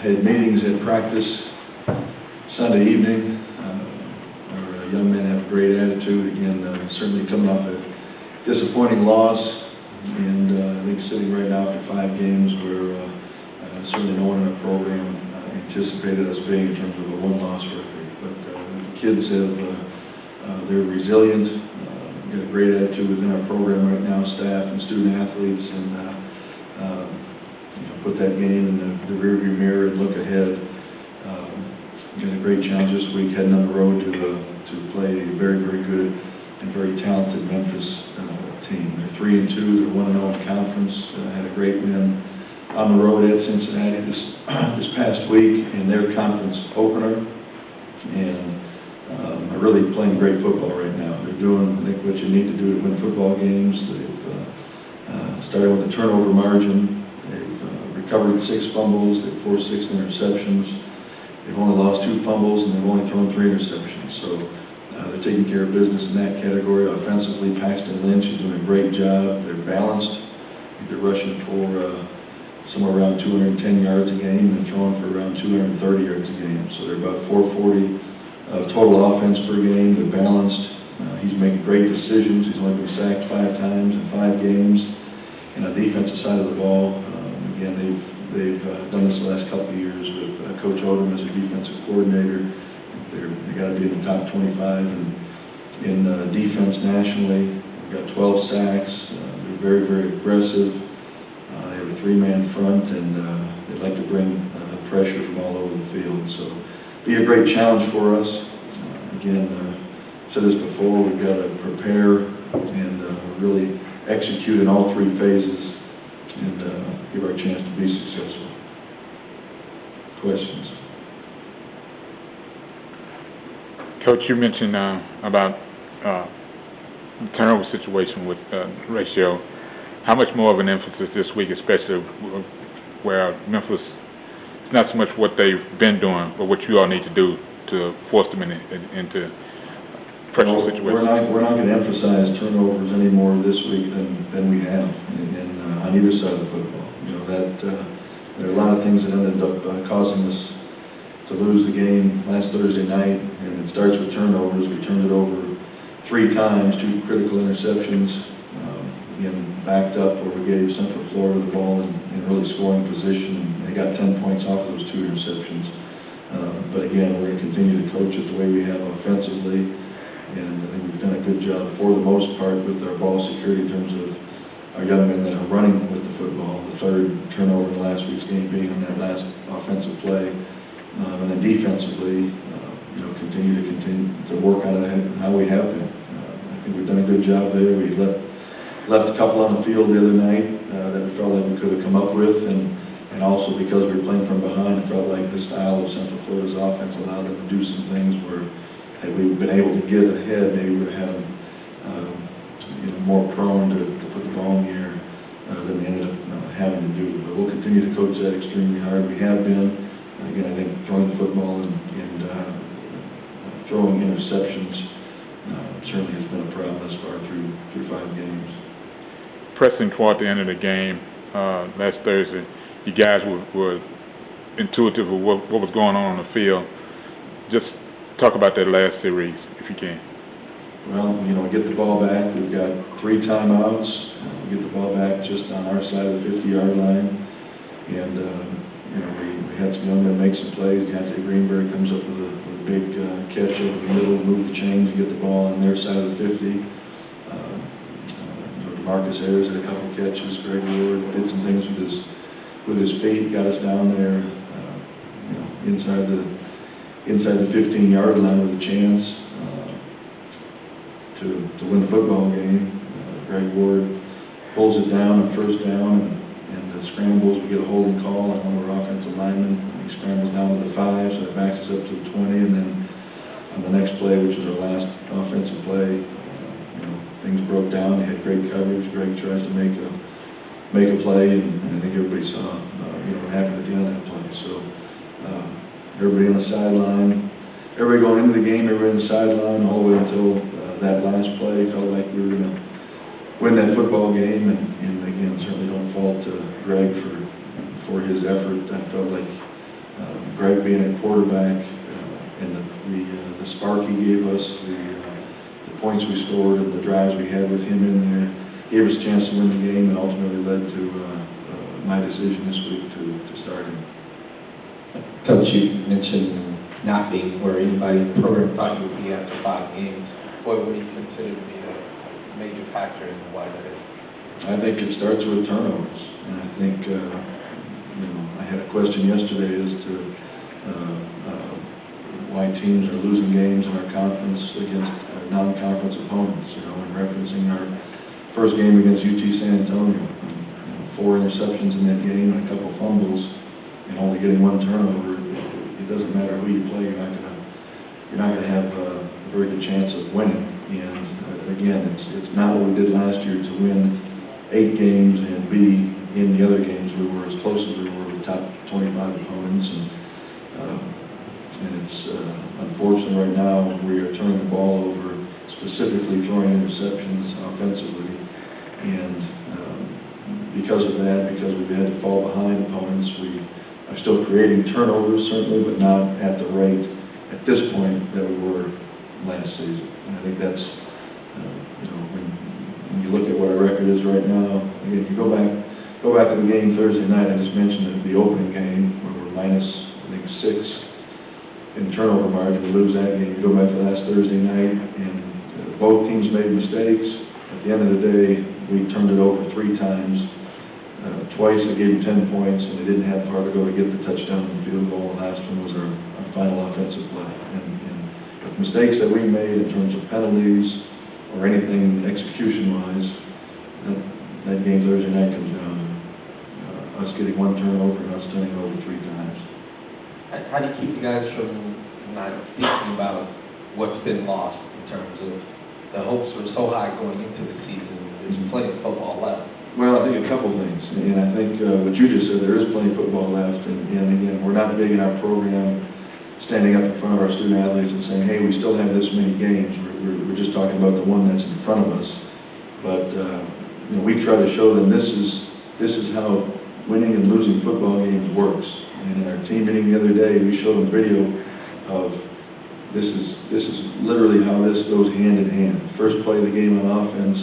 had meetings at practice Sunday evening. Our young men have a great attitude. Again, certainly coming off a disappointing loss, and I think sitting right now for 5 games where certainly no one in our program anticipated us being in terms of a 1-loss record. But the kids they're resilient. Got a great attitude within our program right now, staff and student athletes, and put that game in the rearview mirror and look ahead. Got a great challenge this week, heading on the road to play a very, very good and very talented Memphis team. They're 3-2. They're 1-0 in conference. Had a great win on the road at Cincinnati this past week in their conference opener, and are really playing great football right now. They're doing, I think, what you need to do to win football games. They've started with a turnover margin. They've recovered 6 fumbles. They've forced 6 interceptions. They've only lost 2 fumbles, and they've only thrown 3 interceptions. So they're taking care of business in that category. Offensively, Paxton Lynch is doing a great job. They're balanced. They're rushing for somewhere around 210 yards a game and throwing for around 230 yards a game. So they're about 440 total offense per game. They're balanced. He's making great decisions. He's only been sacked 5 times in 5 games. And on the defensive side of the ball, again, they've done this the last couple of years with Coach Odom as a defensive coordinator. They got to be in the top 25 in defense nationally. They've got 12 sacks. They're very, very aggressive. They have a 3-man front, and they like to bring pressure from all over the field. So be a great challenge for us. Again, said this before, we've got to prepare and really execute in all 3 phases and give our chance to be successful. Questions? Coach, you mentioned about the turnover situation with ratio. How much more of an emphasis this week, especially where Memphis, it's not so much what they've been doing, but what you all need to do to force them into pressure situations? We're not going to emphasize turnovers any more this week than we have on either side of the football. There are a lot of things that ended up causing us to lose the game last Thursday night, and it starts with turnovers. We turned it over 3 times, 2 critical interceptions. Again, backed up where we gave Central Florida the ball in really scoring position, and they got 10 points off of those 2 interceptions. But again, we're going to continue to coach it the way we have offensively, and I think we've done a good job for the most part with our ball security in terms of our young men that are running with the football. The 3rd turnover in last week's game being on that last offensive play. And then defensively, continue to work on it how we have been. I think we've done a good job there. We left a couple on the field the other night that we felt like we could have come up with, and also because we were playing from behind, it felt like the style of Central Florida's offense allowed them to do some things where had we been able to get ahead, maybe we would have had more prone to put the ball in the air than we ended up having to do. But we'll continue to coach that extremely hard. We have been. Again, I think throwing the football and throwing interceptions certainly has been a problem thus far through 5 games. Pressing toward the end of the game last Thursday, you guys were intuitive of what was going on the field. Just talk about that last series, if you can. Well, we get the ball back. We've got 3 timeouts. We get the ball back just on our side of the 50-yard line, and we had some young men make some plays. Deontay Greenberg comes up with a big catch over the middle, move the chains, get the ball on their side of the 50. Marcus Ayers had a couple catches. Greg Ward did some things with his feet, got us down there inside the 15-yard line with a chance to win the football game. Greg Ward pulls it down on 1st down and scrambles. We get a holding call on one of our offensive linemen. He scrambles down to the 5, so it backs us up to the 20, and then on the next play, which is our last offensive play, things broke down. They had great coverage. Greg tries to make a play, and I think everybody saw what happened at the end of that play. So everybody on the sideline, everybody going into the game, everybody on the sideline, all the way until that last play. Felt like we were going to win that football game, and again, certainly don't fault Greg for his effort. I felt like Greg being a quarterback, and the spark he gave us, the points we scored, and the drives we had with him in there, gave us a chance to win the game, and ultimately led to my decision this week to start him. Coach, you mentioned not being where anybody in the program thought you would be after 5 games. What would you consider to be the major factor in why that is? I think it starts with turnovers, and I think, I had a question yesterday as to why teams are losing games in our conference against non-conference opponents, and referencing our first game against UT San Antonio. 4 interceptions in that game and a couple fumbles, and only getting 1 turnover. It doesn't matter who you play, you're not gonna have a very good chance of winning. And again, it's not what we did last year to win 8 games and be in the other games. We were as close as we were with top 25 opponents, and it's unfortunate right now we are turning the ball over, specifically throwing interceptions offensively, and because of that, because we've had to fall behind opponents, we are still creating turnovers certainly, but not at the rate at this point that we were last season. And I think that's when you look at what our record is right now. Again, if you go back to the game Thursday night, I just mentioned the opening game where we're minus, I think, 6 in turnover margin. We lose that game. You go back to last Thursday night, and both teams made mistakes. At the end of the day, we turned it over 3 times. Twice they gave them 10 points, and they didn't have far to go to get the touchdown and field goal. The last one was our final offensive play. And the mistakes that we made in terms of penalties or anything execution-wise, that game Thursday night comes down to us getting 1 turnover and us turning over 3 times. How do you keep the guys from not thinking about what's been lost in terms of the hopes were so high going into the season? There's plenty of football left. Well, I think a couple things, and I think what you just said, there is plenty of football left, and again, we're not big in our program standing up in front of our student athletes and saying, hey, we still have this many games. We're just talking about the one that's in front of us. But we try to show them this is how winning and losing football games works. And in our team meeting the other day, we showed them video of this is literally how this goes hand in hand. First play of the game on offense,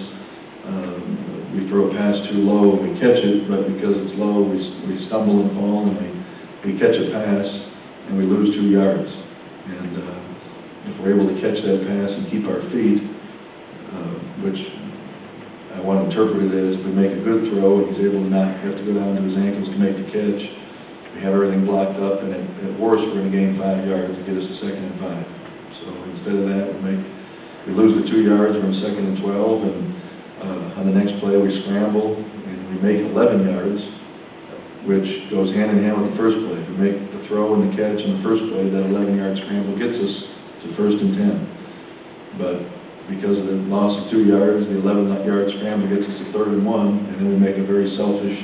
we throw a pass too low, we catch it, but because it's low, we stumble and fall, and we catch a pass, and we lose 2 yards. And if we're able to catch that pass and keep our feet, which I want to interpret it as we make a good throw, and he's able to not have to go down to his ankles to make the catch, we have everything blocked up, and at worst, we're going to gain 5 yards to get us to 2nd and 5. So instead of that, we lose the 2 yards, we're in 2nd and 12, and on the next play, we scramble, and we make 11 yards, which goes hand in hand with the first play. We make the throw and the catch in the first play, that 11-yard scramble gets us to 1st and 10. But because of the loss of 2 yards, the 11-yard scramble gets us to 3rd and 1, and then we make a very selfish,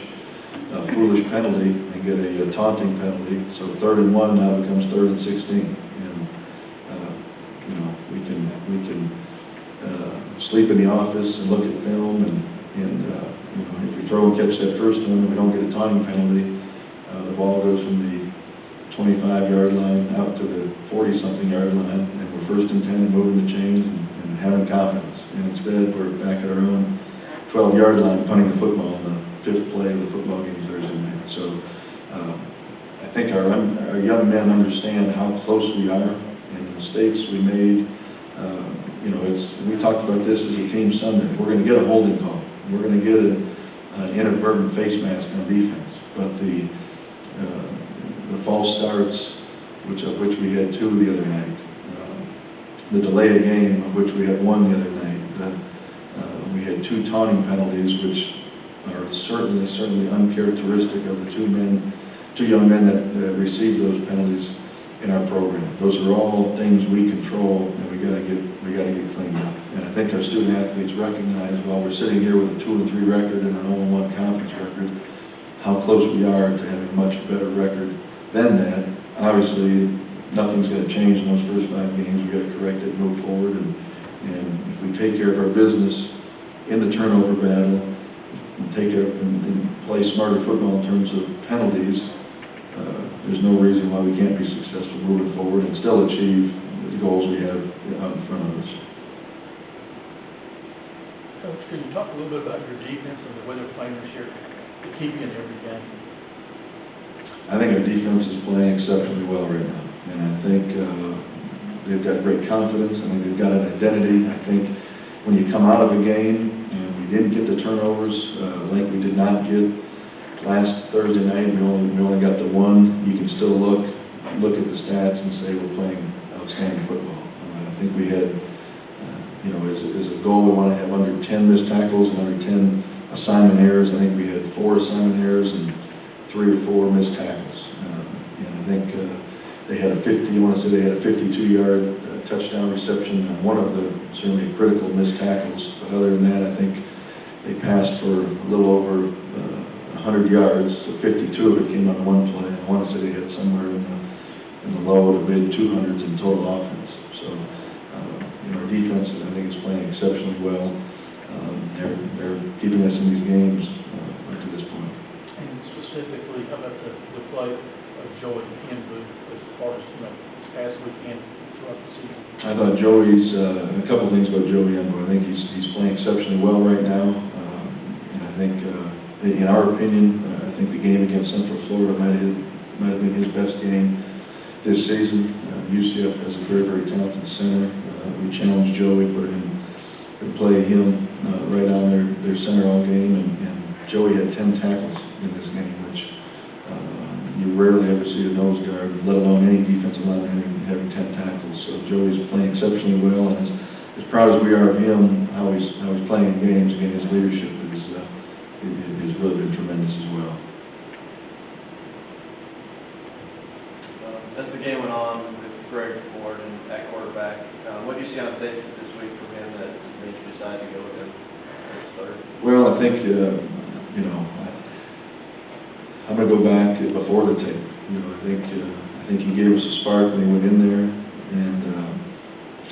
foolish penalty and get a taunting penalty. So 3rd and 1 now becomes 3rd and 16. And, we can sleep in the office and look at film, and if we throw and catch that first one and we don't get a taunting penalty, the ball goes from the 25-yard line out to the 40-something yard line, and we're 1st and 10 and moving the chains and having confidence. And instead, we're back at our own 12-yard line punting the football in the 5th play of the football game Thursday night. So I think our young men understand how close we are and the mistakes we made. We talked about this as a team Sunday. We're going to get a holding call. We're going to get an inadvertent face mask on defense. But the false starts, of which we had 2 the other night, the delay of game, of which we had 1 the other night, we had 2 taunting penalties, which are certainly uncharacteristic of the 2 young men that received those penalties in our program. Those are all things we control, and we got to get cleaned up. And I think our student athletes recognize, while we're sitting here with a 2-3 record and an 0-1 conference record, how close we are to having a much better record than that. Obviously, nothing's going to change in those first 5 games. We got to correct it and move forward. And if we take care of our business in the turnover battle, and take care and play smarter football in terms of penalties, there's no reason why we can't be successful moving forward and still achieve the goals we have out in front of us. Coach, can you talk a little bit about your defense and the way they're playing this year to keep you in every game? I think our defense is playing exceptionally well right now, and I think they've got great confidence. I think they've got an identity. I think when you come out of a game and we didn't get the turnovers like we did not get last Thursday night, we only got the one. You can still look at the stats and say we're playing outstanding football. I think we had, as a goal, we want to have under 10 missed tackles and under 10 assignment errors. I think we had 4 assignment errors and 3 or 4 missed tackles. And I think they had a 52-yard touchdown reception on one of the certainly critical missed tackles. But other than that, I think they passed for a little over 100 yards. So 52 of it came on one play. I want to say they had somewhere in the low to mid 200s in total offense. So our defense, I think, is playing exceptionally well. They're keeping us in these games up to this point. And specifically, how about the play of Joey Inboo as far as, this past weekend throughout the season? I thought Joey's, a couple of things about Joey Inboo. I think he's playing exceptionally well right now. And I think, in our opinion, I think the game against Central Florida might have been his best game this season. UCF has a very, very talented center. We challenged Joey, put him and play him right on their center all game, and Joey had 10 tackles in this game, which you rarely ever see a nose guard, let alone any defensive lineman having 10 tackles. So Joey's playing exceptionally well, and as proud as we are of him, how he's playing in games, again, his leadership has really been tremendous as well. As the game went on with Greg Ford and at quarterback, what do you see on tape this week from him that made you decide to go with him as starter? Well, I think, I'm going to go back before the tape. I think he gave us a spark when he went in there, and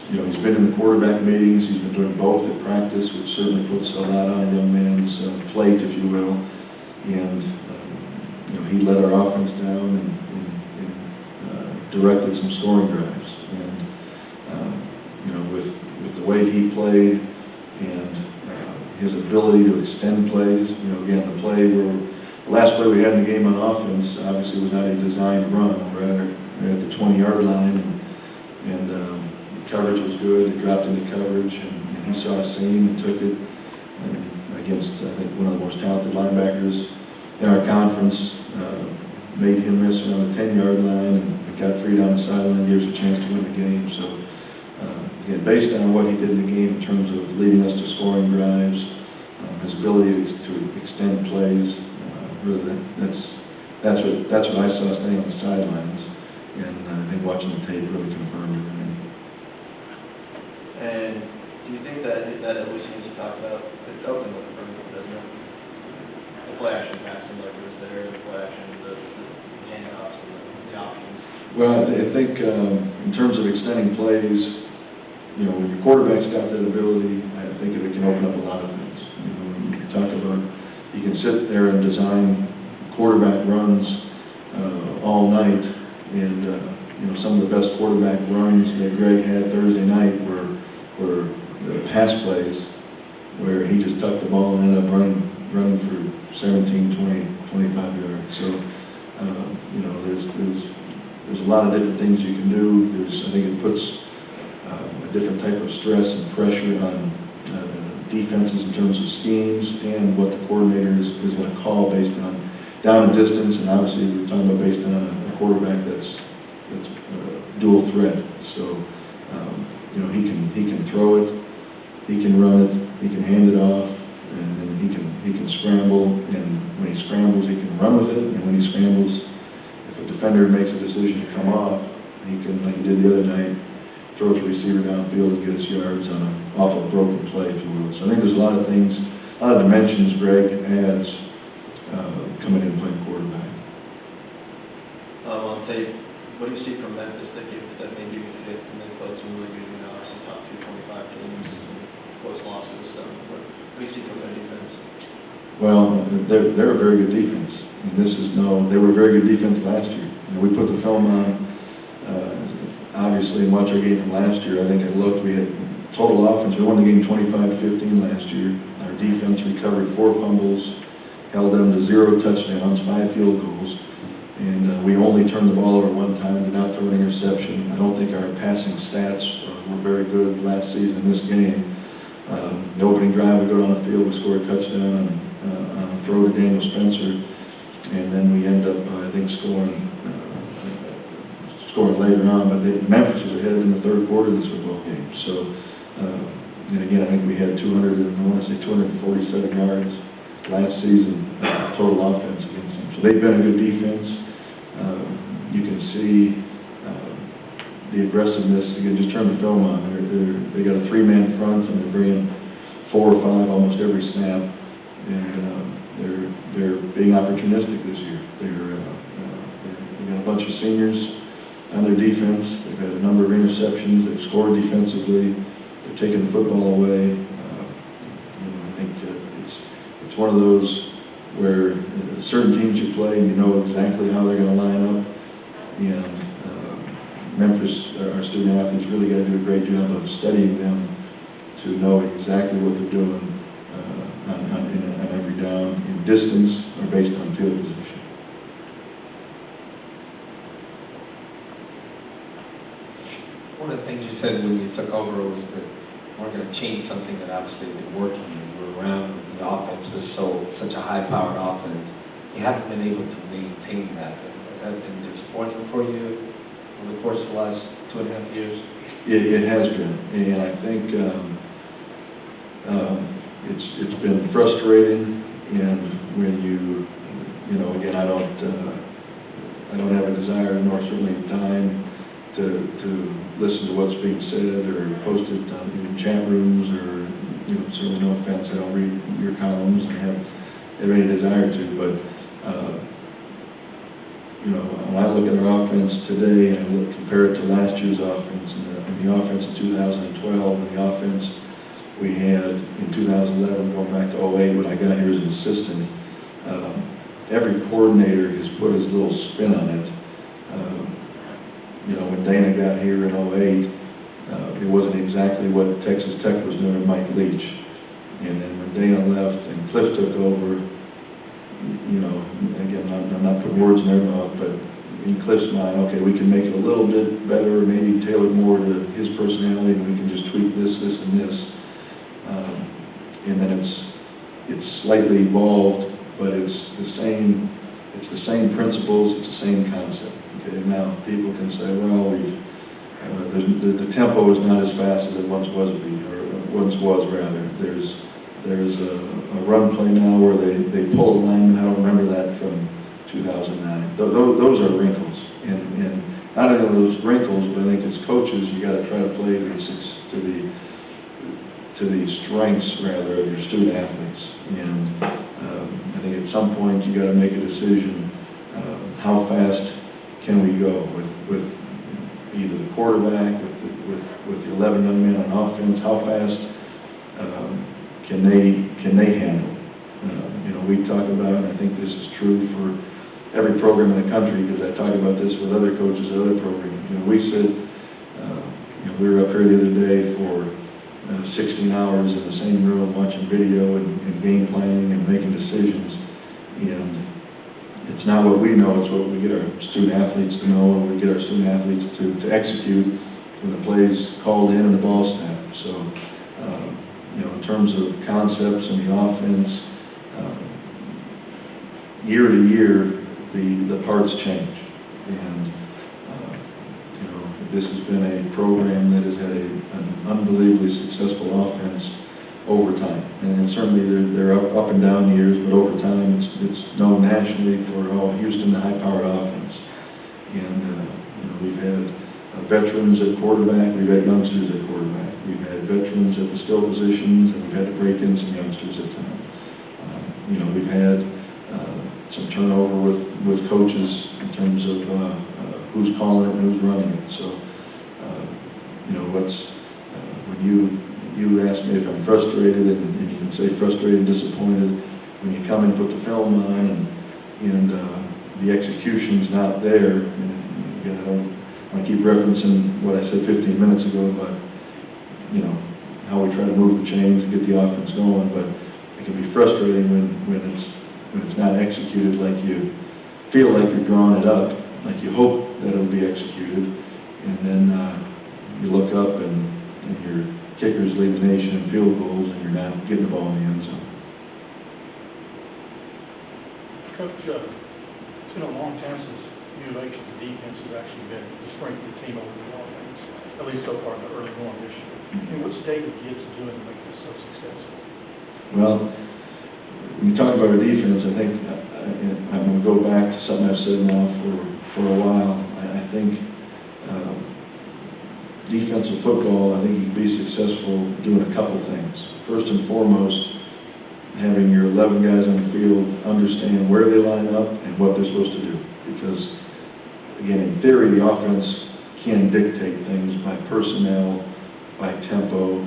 he's been in the quarterback meetings. He's been doing both at practice, which certainly puts a lot on a young man's plate, if you will. And he led our offense down and directed some scoring drives. And with the way he played and his ability to extend plays, again, the last play we had in the game on offense obviously was not a designed run. Rather, at the 20-yard line, and coverage was good. It dropped into coverage, and he saw a seam and took it against, I think, one of the most talented linebackers in our conference. Made him miss around the 10-yard line, and got free down the sideline, gave us a chance to win the game. So, again, based on what he did in the game in terms of leading us to scoring drives, his ability to extend plays, really, that's what I saw staying on the sidelines, and I think watching the tape really confirmed it. And do you think that always seems to talk about it opened up from it, doesn't it? The play action passing like it was there, the play action, the handoffs, the options. Well, I think in terms of extending plays, when your quarterback's got that ability, I think it can open up a lot of things. You can talk about, you can sit there and design quarterback runs all night, and some of the best quarterback runs that Greg had Thursday night were the pass plays where he just tucked the ball and ended up running for 17, 20, 25 yards. So, there's a lot of different things you can do. I think it puts a different type of stress and pressure on defenses in terms of schemes and what the coordinator is going to call based on down and distance, and obviously we're talking about based on a quarterback that's dual threat. So, he can throw it, he can run it, he can hand it off, and then he can scramble, and when he scrambles, he can run with it, and when he scrambles, if a defender makes a decision to come off, he can, like he did the other night, throw the receiver downfield and get his yards off a broken play, if you will. So I think there's a lot of things, a lot of dimensions Greg adds coming in playing quarterback. On tape, what do you see from Memphis that made you fit, and they played some really good, obviously top 225 teams, close losses, so what do you see from their defense? Well, they're a very good defense, and they were a very good defense last year. we put the film on, obviously, and watch our game from last year. I think I looked, we had total offense, we won the game 25-15 last year. Our defense recovered 4 fumbles, held them to 0 touchdowns, 5 field goals, and we only turned the ball over 1 time, did not throw an interception. I don't think our passing stats were very good last season in this game. The opening drive, we go down the field, we score a touchdown on a throw to Daniel Spencer, and then we end up, I think, scoring later on. But Memphis was ahead in the third quarter of this football game. So, and again, I think we had 247 yards last season total offense against them. So they've been a good defense. You can see the aggressiveness. Again, just turn the film on. They got a 3-man front, and they're bringing 4 or 5 almost every snap, and they're being opportunistic this year. They got a bunch of seniors on their defense. They've had a number of interceptions. They've scored defensively. They're taking the football away. I think that it's one of those where certain teams you play and you know exactly how they're going to line up. And Memphis, our student athletes, really got to do a great job of studying them to know exactly what they're doing on every down, in distance or based on field position. One of the things you said when you took over was that we're going to change something that obviously been working. You were around, the offense was such a high-powered offense. You haven't been able to maintain that. Has that been disappointing for you over the course of the last 2.5 years? It has been, and I think it's been frustrating. And when you know, again, I don't have a desire nor certainly time to listen to what's being said or posted in chat rooms, or certainly no offense, I don't read your columns and have any desire to, but when I look at our offense today and I compare it to last year's offense and the offense in 2012 and the offense we had in 2011, going back to 2008 when I got here as an assistant, every coordinator has put his little spin on it. When Dana got here in 2008, it wasn't exactly what Texas Tech was doing with Mike Leach. And then when Dana left and Cliff took over, again, I'm not putting words in their mouth, but in Cliff's mind, okay, we can make it a little bit better, maybe tailor more to his personality, and we can just tweak this, and this. And then it's slightly evolved, but it's the same principles, it's the same concept. Okay, now people can say, well, the tempo is not as fast as it once was rather. There's a run play now where they pull a lineman. I don't remember that from 2009. Those are wrinkles, and not only those wrinkles, but I think as coaches you got to try to play to the strengths rather of your student athletes. And I think at some point you got to make a decision. How fast can we go with either the quarterback, with the 11 young men on offense? How fast can they handle? We talk about, and I think this is true for every program in the country, because I talk about this with other coaches at other programs. We said, we were up here the other day for 16 hours in the same room watching video and game planning and making decisions, and it's not what we know, it's what we get our student athletes to know, and we get our student athletes to execute when the play's called in and the ball snapped. So, in terms of concepts and the offense, year to year, the parts change. And, this has been a program that has had an unbelievably successful offense over time. And certainly there are up and down years, but over time it's known nationally for Houston, the high-powered offense. And we've had veterans at quarterback, we've had youngsters at quarterback, we've had veterans at the skill positions, and we've had to break in some youngsters at times. We've had some turnover with coaches in terms of who's calling it and who's running it. So, when you ask me if I'm frustrated, and you can say frustrated and disappointed, when you come and put the film on and the execution's not there, I keep referencing what I said 15 minutes ago about, you know, how we try to move the chains and get the offense going, but it can be frustrating when it's not executed like you feel like you're drawing it up, like you hope that it'll be executed, and then you look up and your kickers lead the nation in field goals and you're not getting the ball in the end zone. Coach, it's been a long time since U of H's defense has actually been the strength of the team over the offense, at least so far in the early going this year. And what's David Gibbs doing to make this so successful? Well, when you talk about our defense, I think I'm going to go back to something I've said now for a while. I think defensive football, I think you can be successful doing a couple things. First and foremost, having your 11 guys on the field understand where they line up and what they're supposed to do. Because, again, in theory, the offense can dictate things by personnel, by tempo.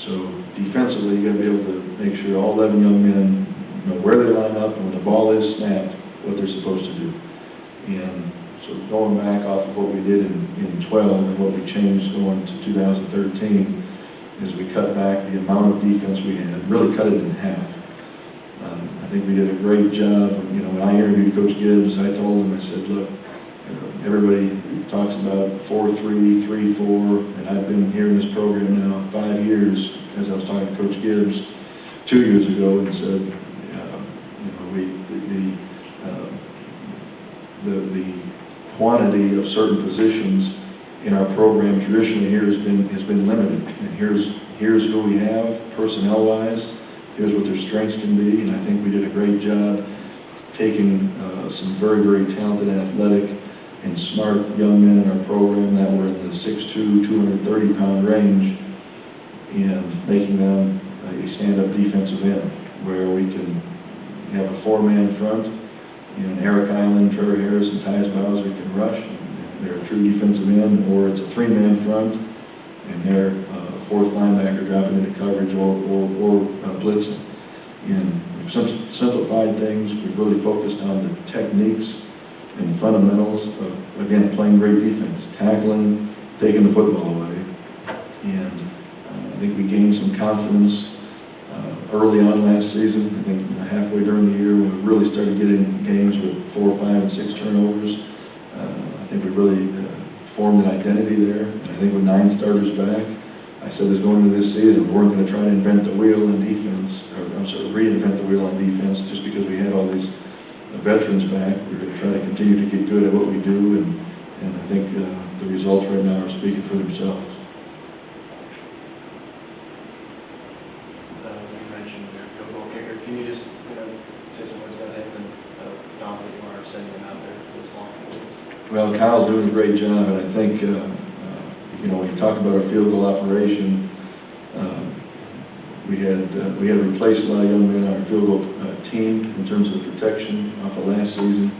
So defensively, you got to be able to make sure all 11 young men know where they line up and when the ball is snapped, what they're supposed to do. And so going back off of what we did in 12 and what we changed going to 2013 is we cut back the amount of defense we had, really cut it in half. I think we did a great job. You know, when I interviewed Coach Gibbs, I told him, I said, look, everybody talks about 4-3, 3-4, and I've been here in this program now 5 years, as I was talking to Coach Gibbs 2 years ago, and said, you know, the quantity of certain positions in our program traditionally here has been limited. And here's who we have personnel-wise. Here's what their strengths can be, and I think we did a great job taking some very, very talented, athletic, and smart young men in our program that were in the 6'2", 230-pound range, and making them a stand-up defensive end, where we can have a four-man front, and Eric Island, Trevor Harris, and Tyus Bowser can rush, and they're a true defensive end, or it's a three-man front, and they're fourth linebacker dropping into coverage or blitzing. And we've simplified things. We've really focused on the techniques and fundamentals of, again, playing great defense, tackling, taking the football away. And I think we gained some confidence early on last season. I think halfway during the year, when we really started getting games with 4, 5, and 6 turnovers, I think we really formed an identity there. And I think with 9 starters back, I said this going into this season, we weren't going to try to invent the wheel on defense, or I'm sorry, reinvent the wheel on defense just because we had all these veterans back. We're going to try to continue to get good at what we do, and I think the results right now are speaking for themselves. You mentioned your field goal kicker. Can you just say some words about him and how confident you are sending him out there for this long? Well, Kyle's doing a great job, and I think you know, when you talk about our field goal operation, we had replaced a lot of young men on our field goal team in terms of protection off of last season.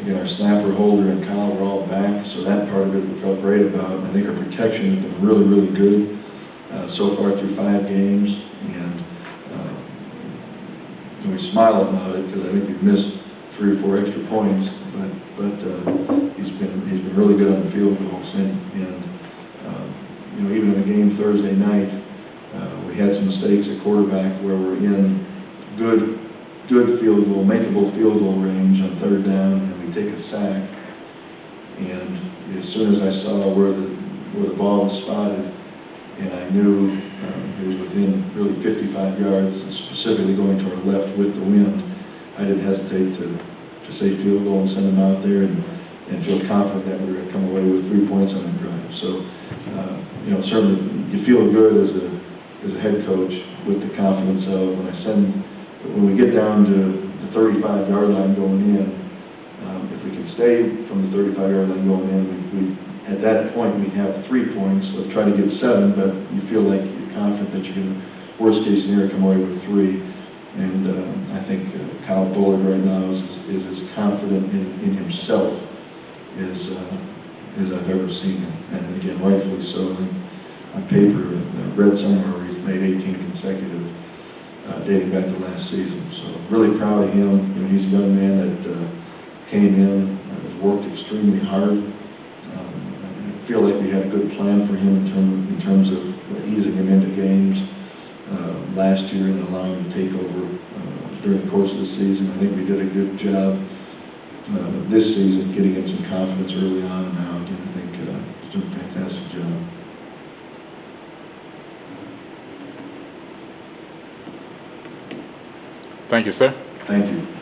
Again, our snapper, Holder, and Kyle were all back, so that part of it we felt great about. I think our protection has been really, really good so far through 5 games, and we smile about it because I think we've missed 3 or 4 extra points, but he's been really good on the field goals, and you know, even in the game Thursday night, we had some mistakes at quarterback where we're in good field goal, makeable field goal range on 3rd down, and we take a sack. And as soon as I saw where the ball was spotted, and I knew it was within really 55 yards, specifically going to our left with the wind, I didn't hesitate to say field goal and send them out there and feel confident that we were going to come away with 3 points on the drive. So, you know, certainly you feel good as a head coach with the confidence of when we get down to the 35-yard line going in, if we can stay from the 35-yard line going in, at that point we have 3 points. Let's try to get 7, but you feel like you're confident that you're going to, worst case scenario, come away with 3. And I think Kyle Bullard right now is as confident in himself as I've ever seen him, and again, rightfully so. On paper, I read somewhere where he's made 18 consecutive, dating back to last season. So really proud of him. You know, he's a young man that came in, has worked extremely hard. feel like we had a good plan for him in terms of easing him into games last year and allowing him to take over during the course of the season. I think we did a good job this season, getting him some confidence early on, and now again, I think he's doing a fantastic job. Thank you, sir. Thank you.